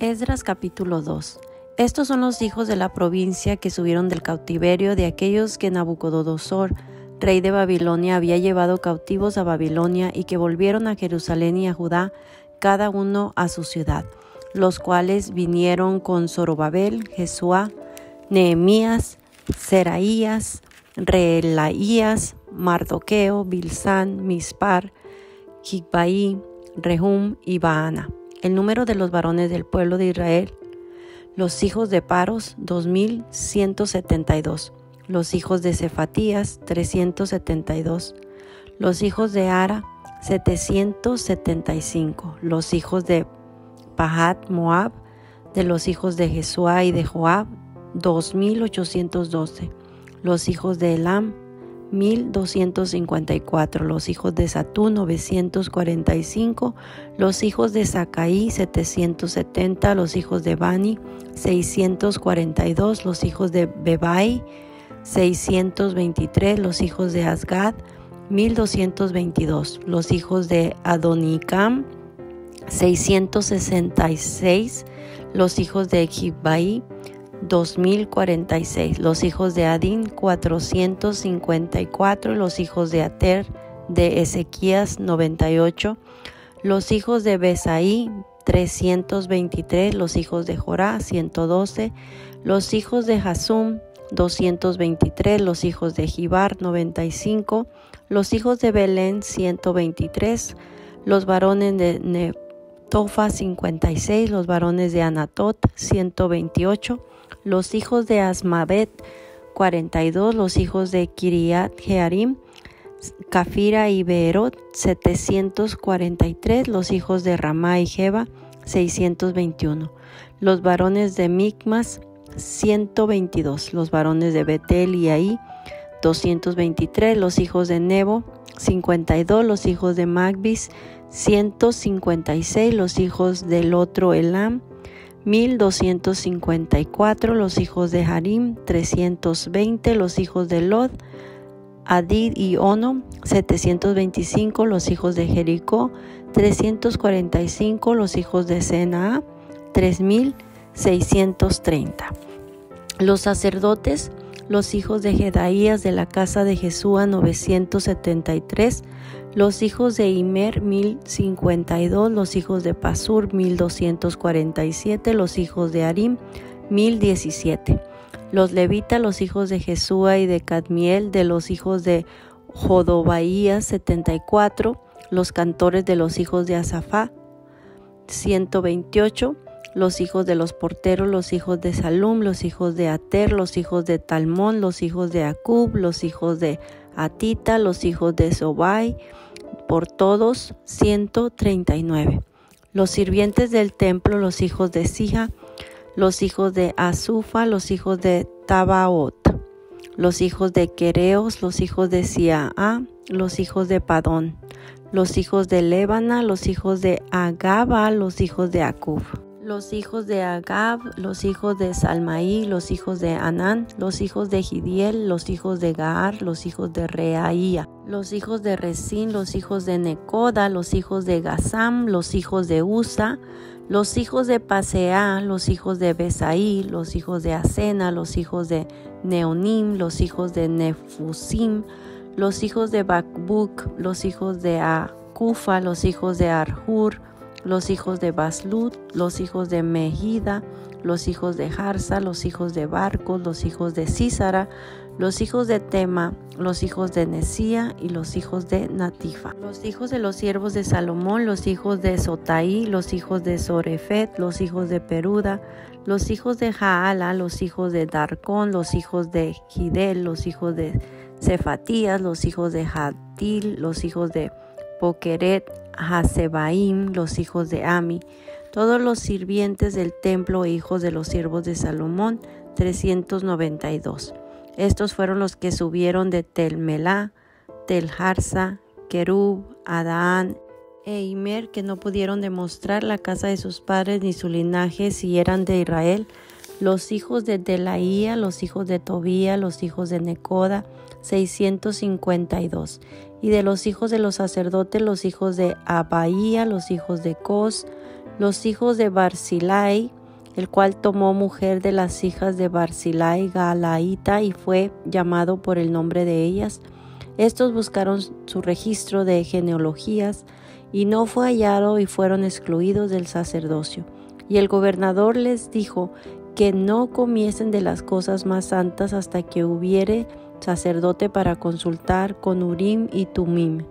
Esdras capítulo 2. Estos son los hijos de la provincia que subieron del cautiverio de aquellos que Nabucodonosor, rey de Babilonia, había llevado cautivos a Babilonia y que volvieron a Jerusalén y a Judá, cada uno a su ciudad, los cuales vinieron con Zorobabel, Jesuá, Nehemías, Seraías, Reelaías, Mardoqueo, Bilsán, Mispar, Jigbaí, Rehum y Baana. El número de los varones del pueblo de Israel, los hijos de Paros, 2172. Los hijos de Cefatías, 372. Los hijos de Ara, 775. Los hijos de Pahat Moab, de los hijos de Jesuá y de Joab, 2812. Los hijos de Elam, 1254. Los hijos de Satú, 945. Los hijos de Sacaí, 770. Los hijos de Bani, 642. Los hijos de Bebai, 623. Los hijos de Asgad, 1222. Los hijos de Adonicam, 666. Los hijos de Jigbaí, 2046. Los hijos de Adín, 454. Los hijos de Ater de Ezequías, 98. Los hijos de Besaí, 323. Los hijos de Jorá, 112. Los hijos de Hasum, 223. Los hijos de Gibar, 95. Los hijos de Belén, 123. Los varones de Netofa, 56. Los varones de Anatot, 128. Los hijos de Asmavet, 42. Los hijos de Kiriat Jearim, Cafira y Beerot, 743. Los hijos de Ramá y Jeba, 621. Los varones de Micmas, 122. Los varones de Betel y Ahí, 223. Los hijos de Nebo, 52. Los hijos de Magbis, 156. Los hijos del otro Elam, 1254. Los hijos de Harim, 320. Los hijos de Lod, Adid y Ono, 725. Los hijos de Jericó, 345. Los hijos de Senaa, 3630. Los sacerdotes, los hijos de Jedaías de la casa de Jesúa, 973. Los hijos de Imer, 1052. Los hijos de Pasur, 1247. Los hijos de Harim, 1017. Los levitas, los hijos de Jesúa y de Cadmiel, de los hijos de Jodobaías, 74. Los cantores de los hijos de Asafá, 128. Los hijos de los porteros, los hijos de Salum, los hijos de Ater, los hijos de Talmón, los hijos de Acub, los hijos de Atita, los hijos de Sobai, por todos 139. Los sirvientes del templo, los hijos de Sija, los hijos de Azufa, los hijos de Tabaot, los hijos de Quereos, los hijos de Siaa, los hijos de Padón, los hijos de Lébana, los hijos de Agaba, los hijos de Acub. Los hijos de Agab, los hijos de Salmaí, los hijos de Anán, los hijos de Gidiel, los hijos de Gaar, los hijos de Reaía, los hijos de Resín, los hijos de Necoda, los hijos de Gazam, los hijos de Usa, los hijos de Paseá, los hijos de Besaí, los hijos de Asena, los hijos de Neonim, los hijos de Nefusim, los hijos de Bakbuk, los hijos de Akufa, los hijos de Arhur, los hijos de Baslut, los hijos de Mehida, los hijos de Harsa, los hijos de Barcos, los hijos de Císara, los hijos de Tema, los hijos de Nesía y los hijos de Natifa. Los hijos de los siervos de Salomón, los hijos de Sotaí, los hijos de Sorefet, los hijos de Peruda, los hijos de Jaala, los hijos de Darcón, los hijos de Gidel, los hijos de Cefatías, los hijos de Hatil, los hijos de Pokeret, Hasebaim, los hijos de Ami, todos los sirvientes del templo, hijos de los siervos de Salomón, 392. Estos fueron los que subieron de Tel-Melá, Tel-Harsa, Kerub, Adaan e Imer, que no pudieron demostrar la casa de sus padres ni su linaje si eran de Israel. Los hijos de Delaía, los hijos de Tobía, los hijos de Necoda, 652. Y de los hijos de los sacerdotes, los hijos de Abaía, los hijos de Cos, los hijos de Barzillai, el cual tomó mujer de las hijas de Barzillai Galaíta y fue llamado por el nombre de ellas. Estos buscaron su registro de genealogías y no fue hallado y fueron excluidos del sacerdocio. Y el gobernador les dijo que no comiesen de las cosas más santas hasta que hubiere sacerdote para consultar con Urim y Tumim.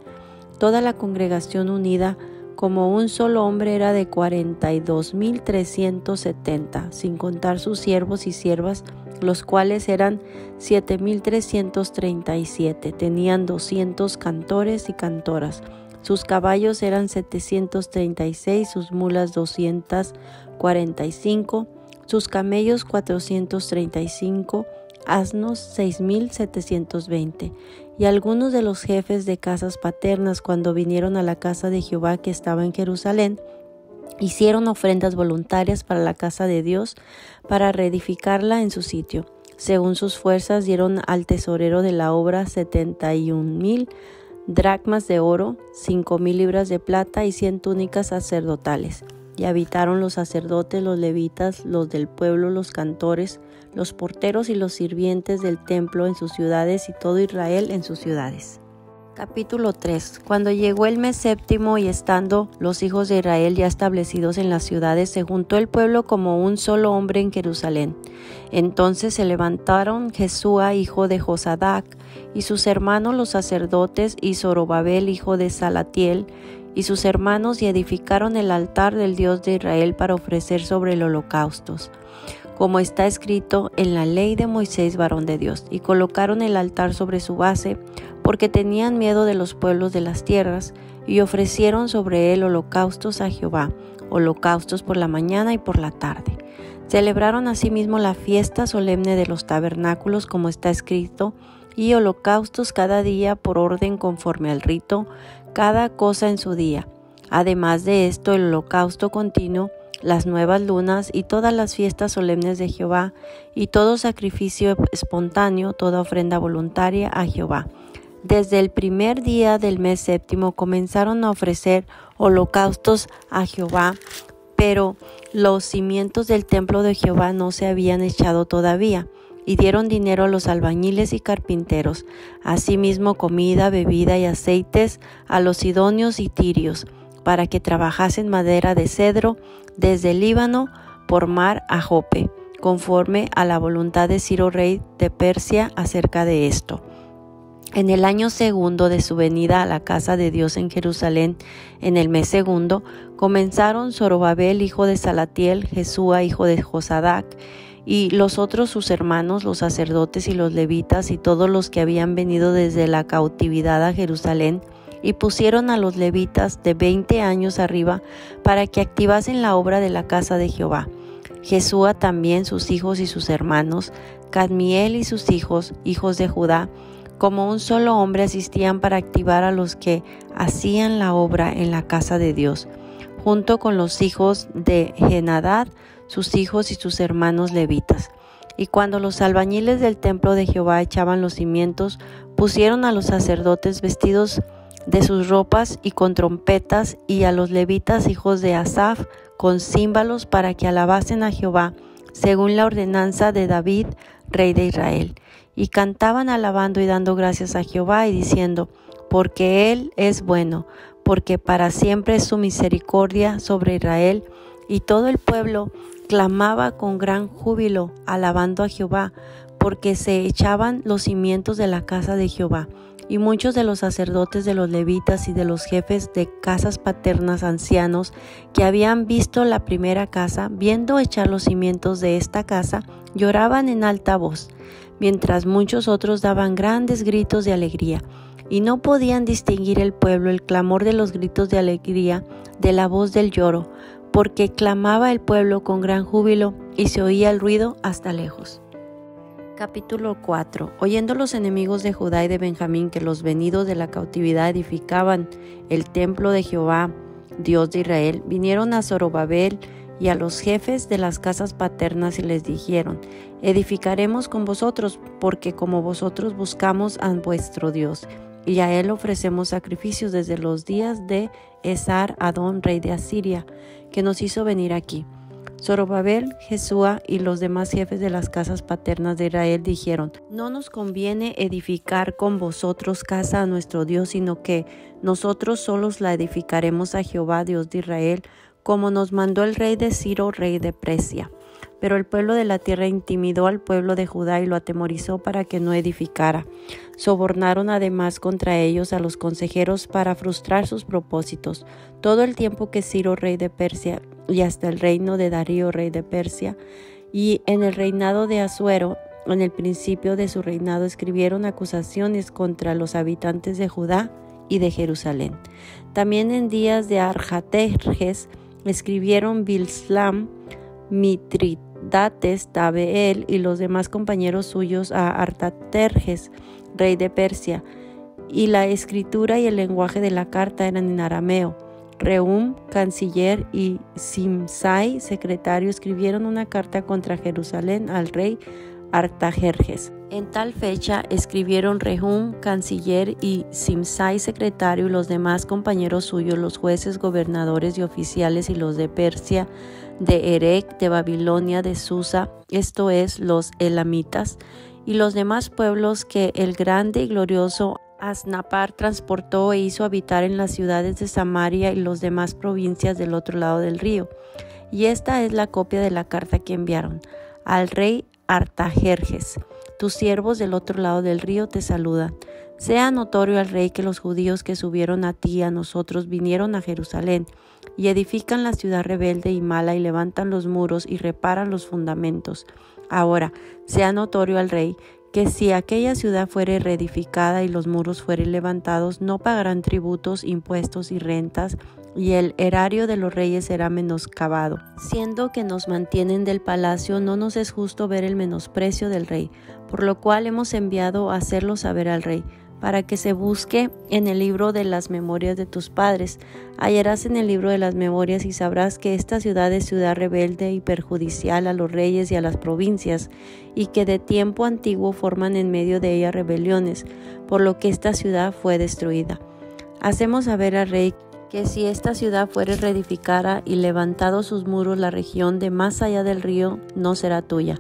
Toda la congregación unida como un solo hombre era de 42,370, sin contar sus siervos y siervas, los cuales eran 7,337. Tenían 200 cantores y cantoras. Sus caballos eran 736, sus mulas 245, sus camellos 435, asnos 6,720. Y algunos de los jefes de casas paternas, cuando vinieron a la casa de Jehová que estaba en Jerusalén, hicieron ofrendas voluntarias para la casa de Dios, para reedificarla en su sitio. Según sus fuerzas, dieron al tesorero de la obra 71,000 dracmas de oro, 5,000 libras de plata y 100 túnicas sacerdotales. Y habitaron los sacerdotes, los levitas, los del pueblo, los cantores, los porteros y los sirvientes del templo en sus ciudades y todo Israel en sus ciudades. Capítulo 3. Cuando llegó el mes séptimo y estando los hijos de Israel ya establecidos en las ciudades, se juntó el pueblo como un solo hombre en Jerusalén. Entonces se levantaron Jesúa, hijo de Josadac, y sus hermanos los sacerdotes, y Zorobabel, hijo de Salatiel, y sus hermanos, y edificaron el altar del Dios de Israel para ofrecer sobre el holocaustos, como está escrito en la ley de Moisés, varón de Dios, y colocaron el altar sobre su base, porque tenían miedo de los pueblos de las tierras, y ofrecieron sobre él holocaustos a Jehová, holocaustos por la mañana y por la tarde. Celebraron asimismo la fiesta solemne de los tabernáculos, como está escrito, y holocaustos cada día por orden conforme al rito, cada cosa en su día. Además de esto, el holocausto continuo, las nuevas lunas y todas las fiestas solemnes de Jehová, y todo sacrificio espontáneo, toda ofrenda voluntaria a Jehová. Desde el primer día del mes séptimo comenzaron a ofrecer holocaustos a Jehová, pero los cimientos del templo de Jehová no se habían echado todavía, y dieron dinero a los albañiles y carpinteros, asimismo comida, bebida y aceites a los sidonios y tirios, para que trabajasen madera de cedro desde el Líbano por mar a Jope, conforme a la voluntad de Ciro rey de Persia acerca de esto. En el año segundo de su venida a la casa de Dios en Jerusalén, en el mes segundo, comenzaron Zorobabel, hijo de Salatiel, Jesúa, hijo de Josadac, y los otros sus hermanos, los sacerdotes y los levitas, y todos los que habían venido desde la cautividad a Jerusalén, y pusieron a los levitas de 20 años arriba para que activasen la obra de la casa de Jehová. Jesúa también, sus hijos y sus hermanos, Cadmiel y sus hijos, hijos de Judá, como un solo hombre asistían para activar a los que hacían la obra en la casa de Dios, junto con los hijos de Henadad, sus hijos y sus hermanos levitas. Y cuando los albañiles del templo de Jehová echaban los cimientos, pusieron a los sacerdotes vestidos de sus ropas y con trompetas, y a los levitas hijos de Asaf con címbalos, para que alabasen a Jehová, según la ordenanza de David, rey de Israel. Y cantaban alabando y dando gracias a Jehová y diciendo: porque Él es bueno, porque para siempre es su misericordia sobre Israel. Y todo el pueblo clamaba con gran júbilo, alabando a Jehová, porque se echaban los cimientos de la casa de Jehová. Y muchos de los sacerdotes, de los levitas y de los jefes de casas paternas ancianos que habían visto la primera casa, viendo echar los cimientos de esta casa, lloraban en alta voz, mientras muchos otros daban grandes gritos de alegría. Y no podían distinguir el pueblo el clamor de los gritos de alegría de la voz del lloro, porque clamaba el pueblo con gran júbilo y se oía el ruido hasta lejos. Capítulo 4. Oyendo los enemigos de Judá y de Benjamín que los venidos de la cautividad edificaban el templo de Jehová, Dios de Israel, vinieron a Zorobabel y a los jefes de las casas paternas y les dijeron: edificaremos con vosotros, porque como vosotros buscamos a vuestro Dios. y a él ofrecemos sacrificios desde los días de Esar Adón, rey de Asiria, que nos hizo venir aquí. Zorobabel, Jesúa y los demás jefes de las casas paternas de Israel dijeron: no nos conviene edificar con vosotros casa a nuestro Dios, sino que nosotros solos la edificaremos a Jehová, Dios de Israel, como nos mandó el rey de Ciro, rey de Persia. Pero el pueblo de la tierra intimidó al pueblo de Judá y lo atemorizó para que no edificara. Sobornaron además contra ellos a los consejeros para frustrar sus propósitos. Todo el tiempo que Ciro, rey de Persia, y hasta el reino de Darío, rey de Persia, y en el reinado de Asuero, en el principio de su reinado, escribieron acusaciones contra los habitantes de Judá y de Jerusalén. También en días de Artajerjes escribieron Bilslam, Mitridates, Tabeel y los demás compañeros suyos a Artajerjes, rey de Persia, y la escritura y el lenguaje de la carta eran en arameo. Rehum, canciller, y Simsai, secretario, escribieron una carta contra Jerusalén al rey Artajerjes. En tal fecha escribieron Rehum, canciller, y Simsai, secretario, y los demás compañeros suyos, los jueces, gobernadores y oficiales, y los de Persia, de Erec, de Babilonia, de Susa, esto es, los elamitas, y los demás pueblos que el grande y glorioso Asnapar transportó e hizo habitar en las ciudades de Samaria y las demás provincias del otro lado del río. Y esta es la copia de la carta que enviaron al rey Artajerjes. Tus siervos del otro lado del río te saludan. Sea notorio al rey que los judíos que subieron a ti y a nosotros vinieron a Jerusalén y edifican la ciudad rebelde y mala y levantan los muros y reparan los fundamentos. Ahora, sea notorio al rey que si aquella ciudad fuere reedificada y los muros fueren levantados, no pagarán tributos, impuestos y rentas, y el erario de los reyes será menoscabado. Siendo que nos mantienen del palacio, no nos es justo ver el menosprecio del rey, por lo cual hemos enviado a hacerlo saber al rey, para que se busque en el libro de las memorias de tus padres. Hallarás en el libro de las memorias y sabrás que esta ciudad es ciudad rebelde y perjudicial a los reyes y a las provincias, y que de tiempo antiguo forman en medio de ella rebeliones, por lo que esta ciudad fue destruida. Hacemos saber al rey que si esta ciudad fuere reedificada y levantado sus muros, la región de más allá del río no será tuya.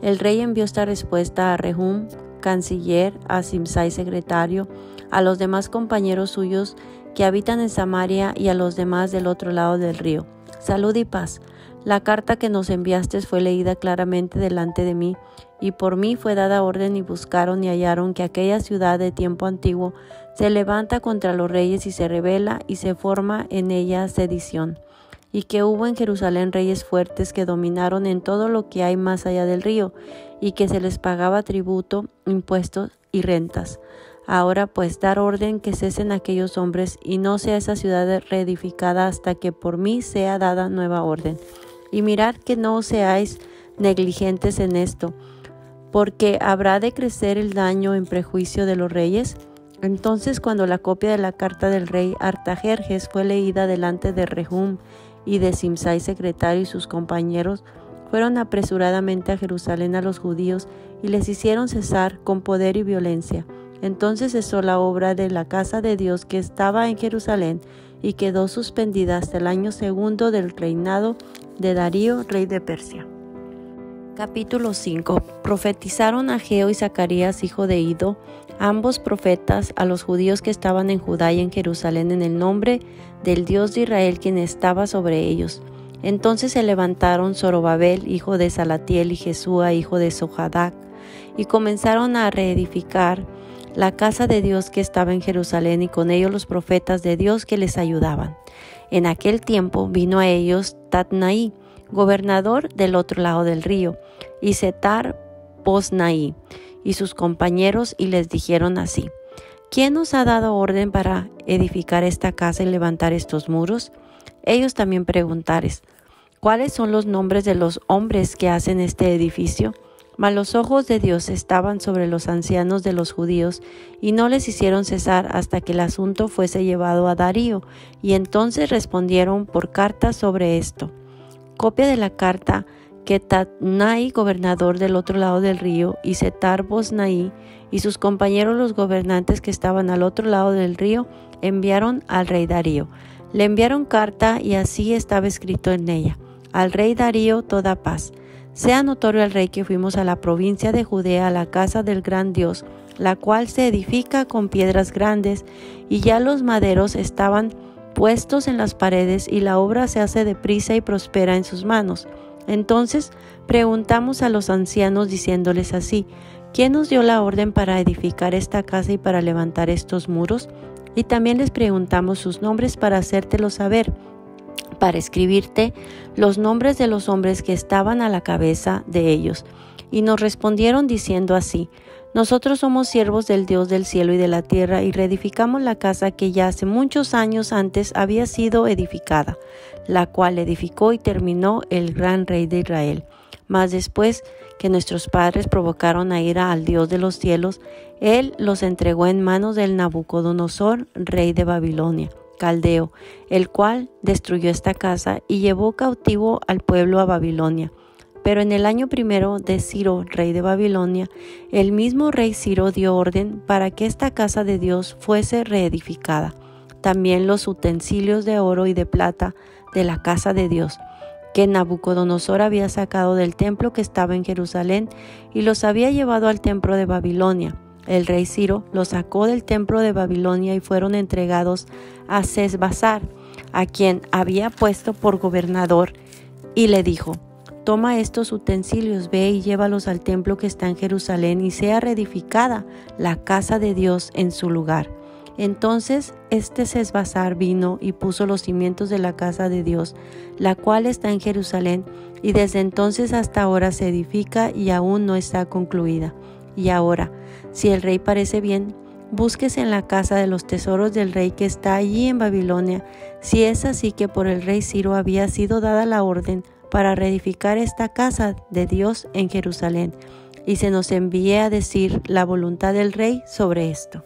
El rey envió esta respuesta a Rehum, canciller, a Simsai, secretario, a los demás compañeros suyos que habitan en Samaria y a los demás del otro lado del río. Salud y paz. La carta que nos enviaste fue leída claramente delante de mí, y por mí fue dada orden y buscaron y hallaron que aquella ciudad de tiempo antiguo se levanta contra los reyes y se rebela y se forma en ella sedición, y que hubo en Jerusalén reyes fuertes que dominaron en todo lo que hay más allá del río, y que se les pagaba tributo, impuestos y rentas. Ahora pues dar orden que cesen aquellos hombres y no sea esa ciudad reedificada hasta que por mí sea dada nueva orden. Y mirad que no seáis negligentes en esto, porque habrá de crecer el daño en prejuicio de los reyes. Entonces cuando la copia de la carta del rey Artajerjes fue leída delante de Rehum y de Simsai, secretario, y sus compañeros, fueron apresuradamente a Jerusalén a los judíos y les hicieron cesar con poder y violencia. Entonces cesó la obra de la casa de Dios que estaba en Jerusalén y quedó suspendida hasta el año 2 del reinado de Darío, rey de Persia. Capítulo 5. Profetizaron Ageo y Zacarías, hijo de Ido, ambos profetas, a los judíos que estaban en Judá y en Jerusalén en el nombre del Dios de Israel, quien estaba sobre ellos. Entonces se levantaron Zorobabel, hijo de Salatiel, y Jesúa, hijo de Sojadac, y comenzaron a reedificar la casa de Dios que estaba en Jerusalén, y con ellos los profetas de Dios que les ayudaban. En aquel tiempo vino a ellos Tatnaí, gobernador del otro lado del río, y Setar Boznaí, y sus compañeros, y les dijeron así: ¿Quién nos ha dado orden para edificar esta casa y levantar estos muros? Ellos también preguntares: ¿cuáles son los nombres de los hombres que hacen este edificio? Mas los ojos de Dios estaban sobre los ancianos de los judíos, y no les hicieron cesar hasta que el asunto fuese llevado a Darío, y entonces respondieron por carta sobre esto. Copia de la carta que Tatnai, gobernador del otro lado del río, y Setar-Bosnai y sus compañeros los gobernantes que estaban al otro lado del río, enviaron al rey Darío. Le enviaron carta y así estaba escrito en ella: al rey Darío toda paz. Sea notorio al rey que fuimos a la provincia de Judea, a la casa del gran Dios, la cual se edifica con piedras grandes, y ya los maderos estaban puestos en las paredes, y la obra se hace deprisa y prospera en sus manos. Entonces preguntamos a los ancianos diciéndoles así: ¿quién nos dio la orden para edificar esta casa y para levantar estos muros? Y también les preguntamos sus nombres para hacértelo saber, para escribirte los nombres de los hombres que estaban a la cabeza de ellos. Y nos respondieron diciendo así: nosotros somos siervos del Dios del cielo y de la tierra, y reedificamos la casa que ya hace muchos años antes había sido edificada, la cual edificó y terminó el gran rey de Israel. Mas después que nuestros padres provocaron a ira al Dios de los cielos, él los entregó en manos del Nabucodonosor, rey de Babilonia, caldeo, el cual destruyó esta casa y llevó cautivo al pueblo a Babilonia. Pero en el año primero de Ciro, rey de Babilonia, el mismo rey Ciro dio orden para que esta casa de Dios fuese reedificada. También los utensilios de oro y de plata de la casa de Dios, que Nabucodonosor había sacado del templo que estaba en Jerusalén y los había llevado al templo de Babilonia. El rey Ciro los sacó del templo de Babilonia y fueron entregados a Sesbazar, a quien había puesto por gobernador, y le dijo: toma estos utensilios, ve y llévalos al templo que está en Jerusalén, y sea reedificada la casa de Dios en su lugar. Entonces Sesbazar vino y puso los cimientos de la casa de Dios, la cual está en Jerusalén, y desde entonces hasta ahora se edifica y aún no está concluida. Y ahora, si el rey parece bien, búsquese en la casa de los tesoros del rey que está allí en Babilonia, si es así que por el rey Ciro había sido dada la orden para reedificar esta casa de Dios en Jerusalén, y se nos envíe a decir la voluntad del rey sobre esto.